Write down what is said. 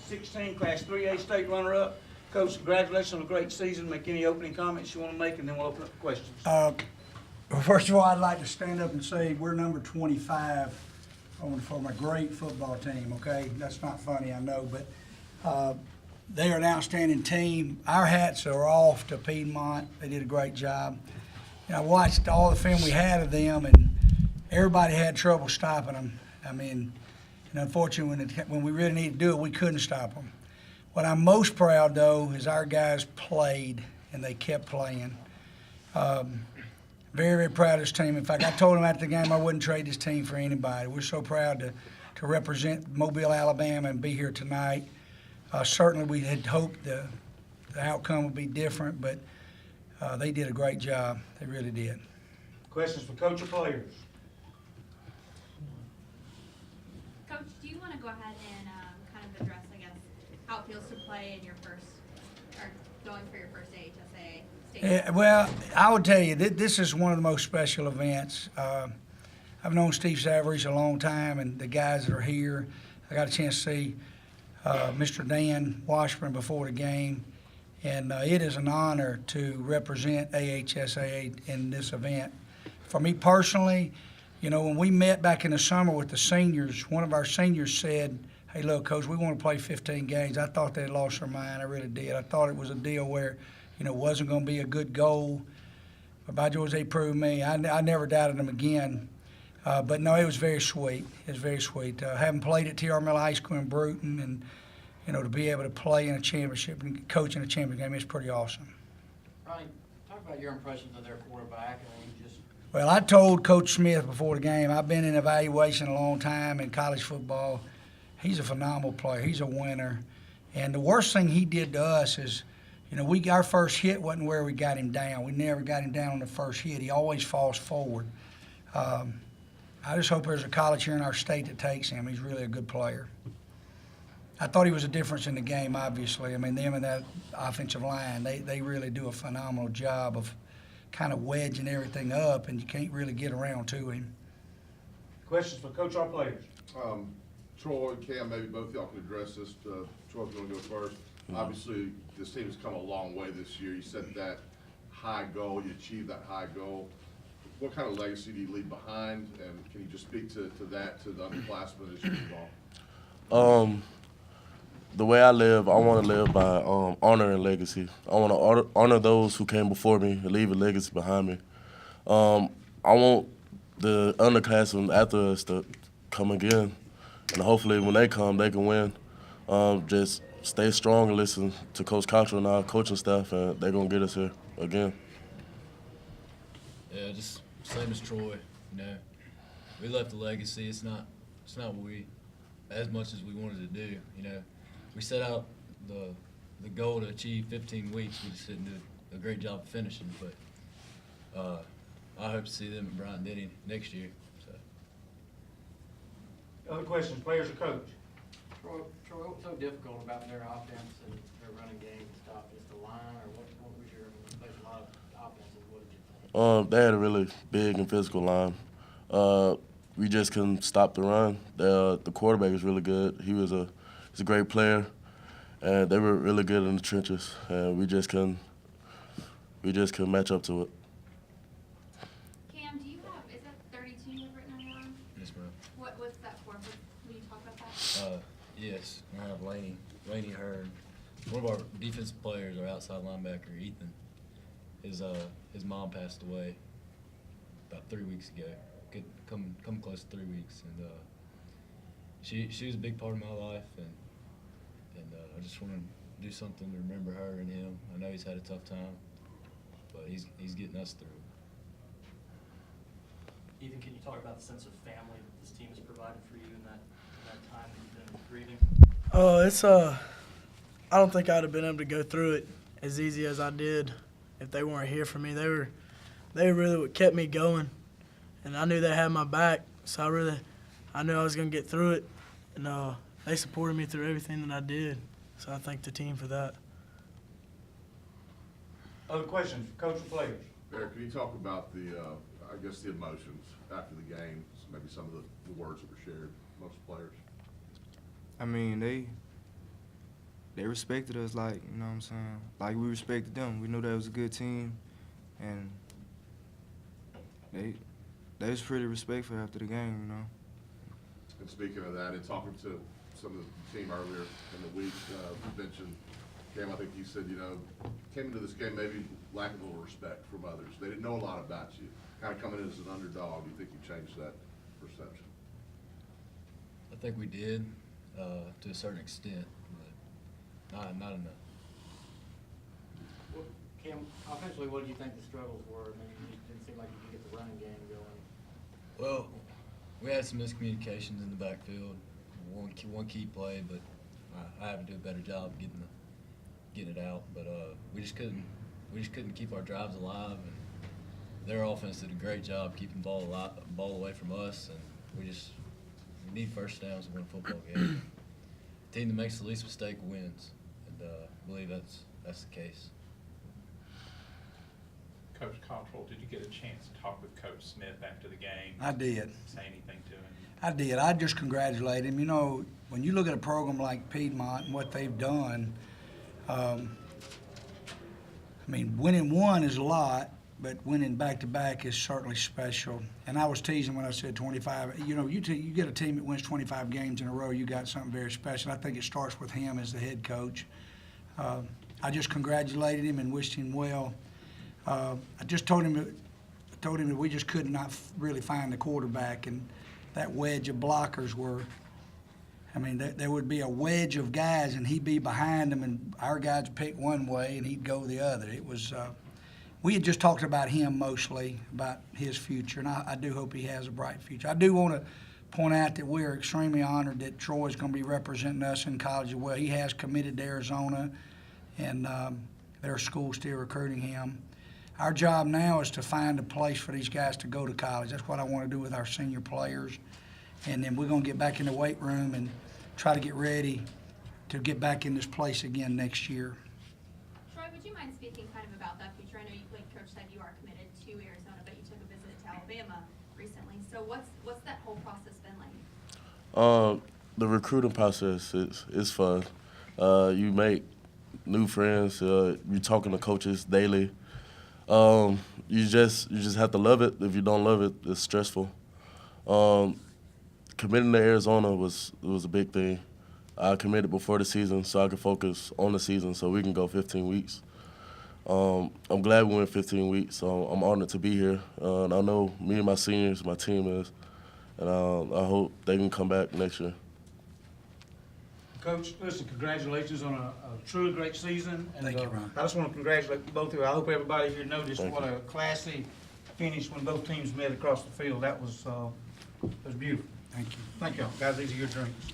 16, Class 3A state runner-up. Coach, congratulations on a great season. Make any opening comments you want to make, and then we'll open up for questions. Well, first of all, I'd like to stand up and say we're number 25 for my great football team, okay? That's not funny, I know, but they are an outstanding team. Our hats are off to Piedmont. They did a great job. And I watched all the film we had of them, and everybody had trouble stopping them. I mean, and unfortunately, when we really needed to do it, we couldn't stop them. What I'm most proud, though, is our guys played, and they kept playing. Very, very proud of this team. In fact, I told them after the game I wouldn't trade this team for anybody. We're so proud to represent Mobile, Alabama, and be here tonight. Certainly, we had hoped the outcome would be different, but they did a great job. They really did. Questions for coach or players? Coach, do you want to go ahead and kind of address, I guess, how it feels to play in your first, or going for your first AHSAA state? Yeah, well, I would tell you, this is one of the most special events. I've known Steve Savarese a long time, and the guys that are here. I got a chance to see Mr. Dan Washburn before the game, and it is an honor to represent AHSAA in this event. For me personally, you know, when we met back in the summer with the seniors, one of our seniors said, "Hey, look, Coach, we want to play 15 games." I thought they had lost their mind. I really did. I thought it was a deal where, you know, it wasn't going to be a good goal. But by George, they proved me. I never doubted them again. But no, it was very sweet. It was very sweet. Having played at T.R. Miller High School in Bruton, and you know, to be able to play in a championship and coach in a championship game is pretty awesome. Ronnie, talk about your impressions of their quarterback. Well, I told Coach Smith before the game, I've been in evaluation a long time in college football. He's a phenomenal player. He's a winner. And the worst thing he did to us is, you know, our first hit wasn't where we got him down. We never got him down on the first hit. He always falls forward. I just hope there's a college here in our state that takes him. He's really a good player. I thought he was a difference in the game, obviously. I mean, them and that offensive line, they really do a phenomenal job of kind of wedging everything up, and you can't really get around to him. Questions for coach or players? Troy, Cam, maybe both of y'all can address this. Troy's going to go first. Obviously, this team has come a long way this year. You set that high goal. You achieved that high goal. What kind of legacy do you leave behind? And can you just speak to that, to the underclassmen as you move on? The way I live, I want to live by honor and legacy. I want to honor those who came before me and leave a legacy behind me. I want the underclassmen after us to come again, and hopefully when they come, they can win. Just stay strong and listen to Coach Cottrell and our coaching staff, and they're going to get us here again. Yeah, just same as Troy, you know. We left a legacy. It's not what we, as much as we wanted to do, you know. We set out the goal to achieve 15 weeks. We just didn't do a great job of finishing, but I hope to see them at Bryant-Denny next year. So. Other questions, players or coach? Troy, what was so difficult about their offense and their running game and stuff? Just the line, or what was your, there's a lot of offenses, what did you think? They had a really big and physical line. We just couldn't stop the run. The quarterback is really good. He's a great player, and they were really good in the trenches, and we just couldn't match up to it. Cam, do you have, is that 32 you have written on your arm? Yes, ma'am. What's that for? Will you talk about that? Yes, I have Laney Hearn. One of our defensive players, our outside linebacker, Ethan. His mom passed away about 3 weeks ago. Come close to 3 weeks, and she was a big part of my life, and I just want to do something to remember her and him. I know he's had a tough time, but he's getting us through. Ethan, can you talk about the sense of family that this team has provided for you in that time that you've been grieving? I don't think I'd have been able to go through it as easy as I did if they weren't here for me. They really what kept me going, and I knew they had my back, so I knew I was gonna get through it, and they supported me through everything that I did. So I thank the team for that. Other questions for coach or players? Eric, can you talk about the emotions after the game, maybe some of the words that were shared amongst players? I mean, they respected us like, you know what I'm saying, like we respected them. We knew that was a good team, and they was pretty respectful after the game, you know. And speaking of that, and talking to some of the team earlier in the week, you mentioned, Cam, I think you said, you know, came into this game maybe lacking a little respect from others. They didn't know a lot about you. Kind of coming in as an underdog, do you think you changed that perception? I think we did, to a certain extent, but not enough. Well, Cam, offensively, what did you think the struggles were? I mean, it didn't seem like you could get the running game going. Well, we had some miscommunications in the backfield. One key play, but I have to do a better job getting it out. But we just couldn't keep our drives alive, and their offense did a great job keeping ball away from us. And we need first downs to win a football game. The team that makes the least mistake wins, and I believe that's the case. Coach Cottrell, did you get a chance to talk with Coach Smith after the game? I did. Say anything to him? I did. I just congratulate him. You know, when you look at a program like Piedmont and what they've done, I mean, winning one is a lot, but winning back-to-back is certainly special. And I was teasing when I said 25. You know, you get a team that wins 25 games in a row, you got something very special. I think it starts with him as the head coach. I just congratulated him and wished him well. I just told him that we just could not really find the quarterback, and that wedge of blockers were, I mean, there would be a wedge of guys, and he'd be behind them, and our guys would pick one way, and he'd go the other. It was, we had just talked about him mostly, about his future, and I do hope he has a bright future. I do want to point out that we're extremely honored that Troy's going to be representing us in college as well. He has committed to Arizona, and their school's still recruiting him. Our job now is to find a place for these guys to go to college. That's what I want to do with our senior players. And then we're going to get back in the weight room and try to get ready to get back in this place again next year. Troy, would you mind speaking kind of about that future? I know, like Coach said, you are committed to Arizona, but you took a visit to Alabama recently. So what's that whole process been like? The recruiting process is fun. You make new friends. You're talking to coaches daily. You just have to love it. If you don't love it, it's stressful. Committing to Arizona was a big thing. I committed before the season so I could focus on the season so we can go 15 weeks. I'm glad we went 15 weeks, so I'm honored to be here. And I know me and my seniors, my team is, and I hope they can come back next year. Coach, listen, congratulations on a truly great season. And, Thank you, Ron. I just want to congratulate both of you. I hope everybody here noticed Thank what you. a classy finish when both teams met across the field. That was beautiful. Thank you. Thank y'all. Guys, these are your drinks.